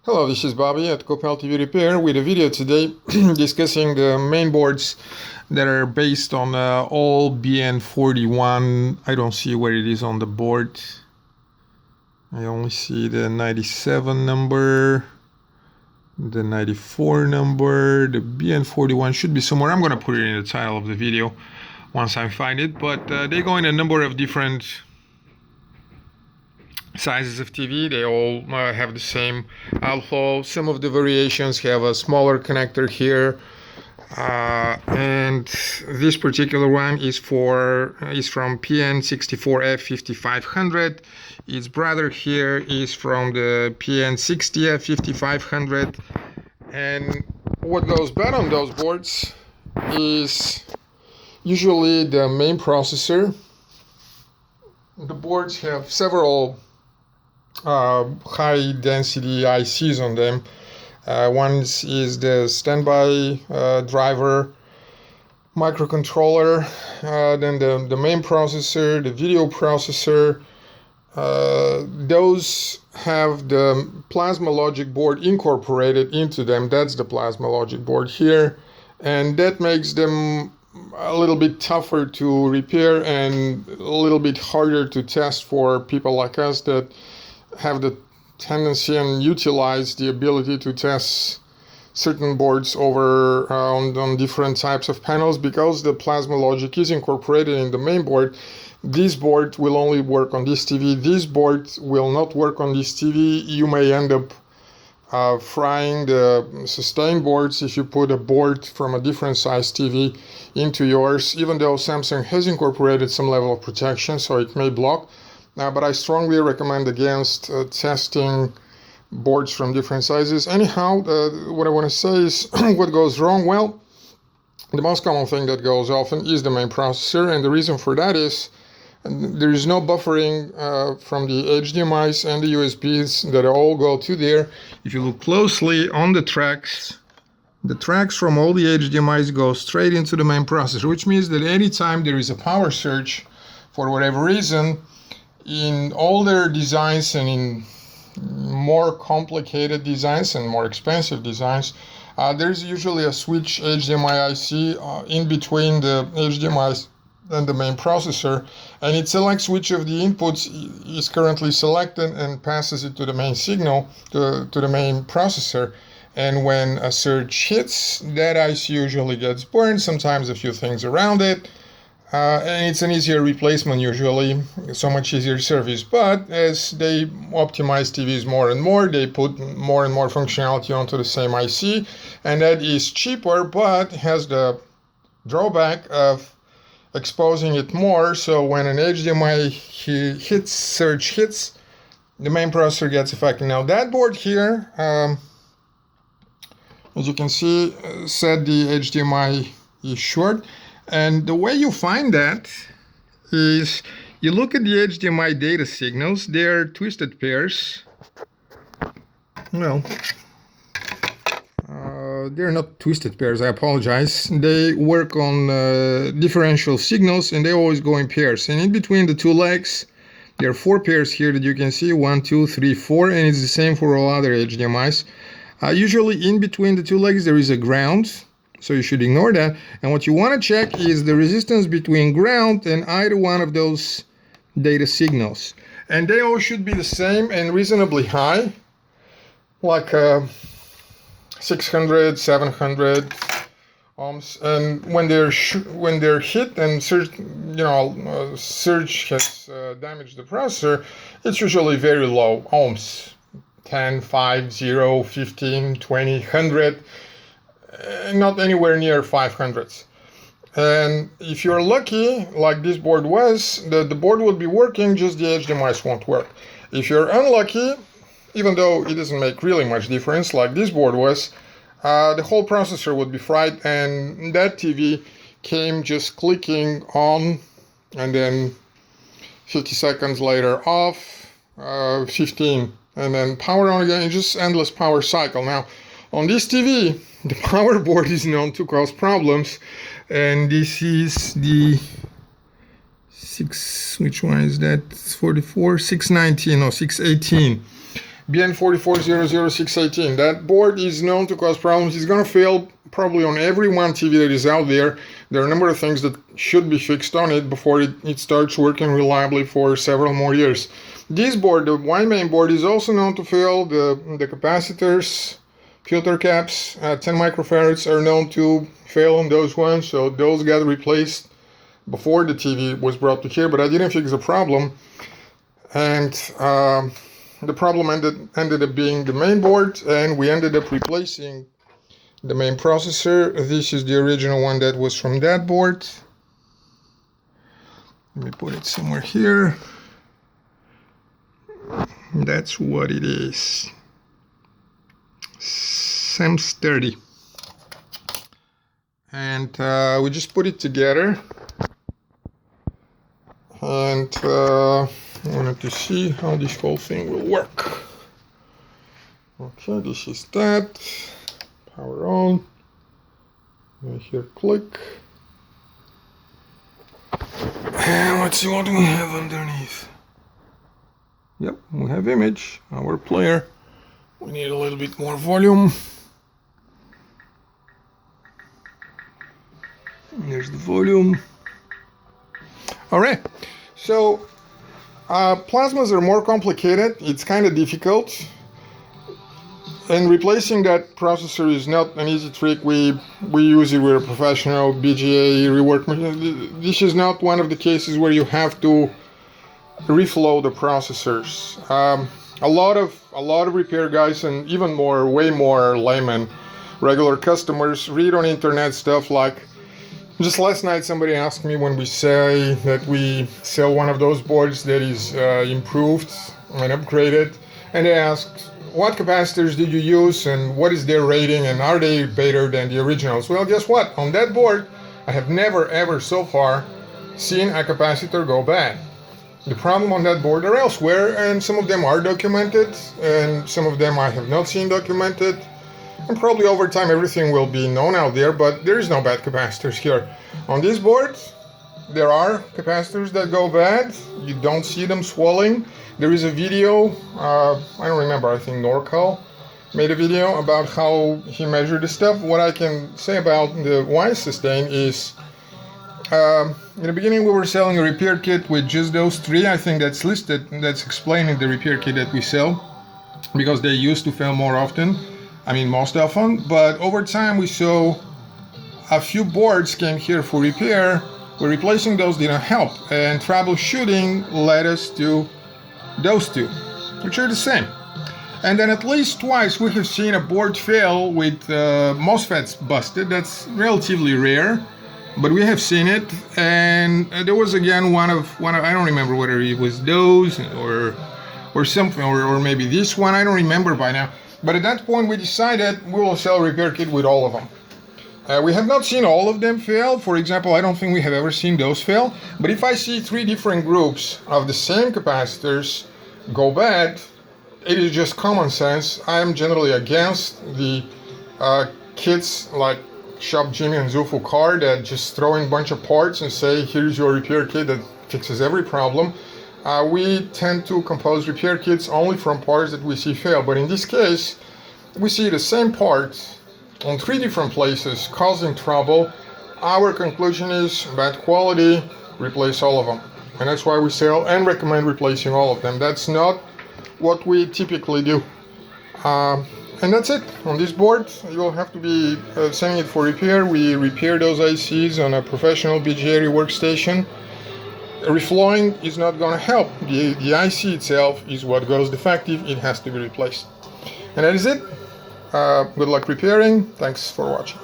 Hello, this is Bobby at Copel TV Repair with a video today discussing the main boards that are based on all BN41. I don't see where it is on the board. I only see the 97 number, the 94 number, the BN41 should be somewhere. I'm going to put it in the title of the video once I find it, but they go in a number of different sizes of TV. They all have the same outflow. Some of the variations have a smaller connector here, and this particular one is from PN64F5500. Its brother here is from the PN60F5500, and what goes bad on those boards is usually the main processor. The boards have several high density ICs on them. One is the standby driver microcontroller, then the main processor, the video processor. Those have the plasma logic board incorporated into them. That's the plasma logic board here, and that makes them a little bit tougher to repair and a little bit harder to test for people like us that have the tendency and utilize the ability to test certain boards over on different types of panels. Because the plasma logic is incorporated in the main board, this board will only work on this TV. This board will not work on this TV. You may end up frying the sustain boards if you put a board from a different size TV into yours, even though Samsung has incorporated some level of protection, so it may block. But I strongly recommend against testing boards from different sizes. Anyhow, what I want to say is what goes wrong? Well, the most common thing that goes often is the main processor, and the reason for that is there is no buffering from the HDMIs and the USBs that all go to there. If you look closely on the tracks from all the HDMIs go straight into the main processor, which means that anytime there is a power surge for whatever reason, in older designs and in more complicated designs and more expensive designs, there's usually a switch HDMI IC in between the HDMI and the main processor, and it selects which of the inputs is currently selected and passes it to the main signal, to the main processor. And when a surge hits, that IC usually gets burned, sometimes a few things around it. And it's an easier replacement usually, so much easier service. But as they optimize TVs more and more, they put more and more functionality onto the same IC, and that is cheaper, but has the drawback of exposing it more. So when an HDMI surge hits, the main processor gets affected. Now that board here, as you can see, said the HDMI is short. And the way you find that is you look at the HDMI data signals. They're twisted pairs. No, they're not twisted pairs, I apologize. They work on differential signals, and they always go in pairs. And in between the two legs, there are 4 pairs here that you can see, 1, 2, 3, 4, and it's the same for all other HDMIs. Usually in between the two legs there is a ground, so you should ignore that. And what you want to check is the resistance between ground and either one of those data signals. And they all should be the same and reasonably high, like 600, 700 ohms. And when they're hit and surge, surge has damaged the processor, it's usually very low ohms, 10, 5, 0, 15, 20, 100. Not anywhere near 500s. And if you're lucky, like this board was, the board will be working, just the HDMIs won't work. If you're unlucky, even though it doesn't make really much difference, like this board was, the whole processor would be fried, and that TV came just clicking on, and then 50 seconds later off, 15, and then power on again, just endless power cycle. Now, on this TV, the power board is known to cause problems, and this is the 6, which one is that? 44, 619 or 618. BN44-00618. That board is known to cause problems. It's going to fail probably on every one TV that is out there. There are a number of things that should be fixed on it before it starts working reliably for several more years. This board, the Y main board, is also known to fail. The capacitors, filter caps, 10 microfarads are known to fail on those ones, so those got replaced before the TV was brought to here, but I didn't fix the problem, and the problem ended up being the main board, and we ended up replacing the main processor. This is the original one that was from that board. Let me put it somewhere here. That's what it is. SEMS 30. And we just put it together. And I wanted to see how this whole thing will work. Okay, this is that. Power on. I hear click. And let's see what we have underneath. Yep, we have image, our player. We need a little bit more volume. There's the volume. Alright, so plasmas are more complicated. It's kind of difficult. And replacing that processor is not an easy trick. We use it with a professional BGA rework machine. This is not one of the cases where you have to reflow the processors. A lot of repair guys, and even more, way more laymen, regular customers, read on internet stuff like, just last night somebody asked me when we say that we sell one of those boards that is improved and upgraded, and they asked, what capacitors did you use and what is their rating and are they better than the originals? Well, guess what? On that board, I have never ever so far seen a capacitor go bad. The problem on that board are elsewhere, and some of them are documented and some of them I have not seen documented. And probably over time everything will be known out there, but there is no bad capacitors here. On this board, there are capacitors that go bad. You don't see them swelling. There is a video, I don't remember, I think NorCal made a video about how he measured the stuff. What I can say about the Y sustain is, in the beginning we were selling a repair kit with just those three. I think that's listed, that's explaining the repair kit that we sell, because they used to fail more often. I mean, most often. But over time we saw a few boards came here for repair. We're replacing those didn't help, and troubleshooting led us to those two, which are the same. And then at least twice we have seen a board fail with MOSFETs busted. That's relatively rare, but we have seen it. And there was again one of I don't remember whether it was those or something, or maybe this one, I don't remember by now. But at that point we decided we will sell a repair kit with all of them. We have not seen all of them fail. For example, I don't think we have ever seen those fail. But if I see three different groups of the same capacitors go bad, it is just common sense. I am generally against the kits like Shop Jimmy and Zufu Car that just throw in a bunch of parts and say, here's your repair kit that fixes every problem. We tend to compose repair kits only from parts that we see fail. But in this case, we see the same parts on three different places causing trouble. Our conclusion is bad quality, replace all of them. And that's why we sell and recommend replacing all of them. That's not what we typically do. And that's it. On this board, you will have to be sending it for repair. We repair those ICs on a professional BGA workstation. Reflowing is not going to help. The IC itself is what goes defective. It has to be replaced. And that is it. Good luck repairing. Thanks for watching.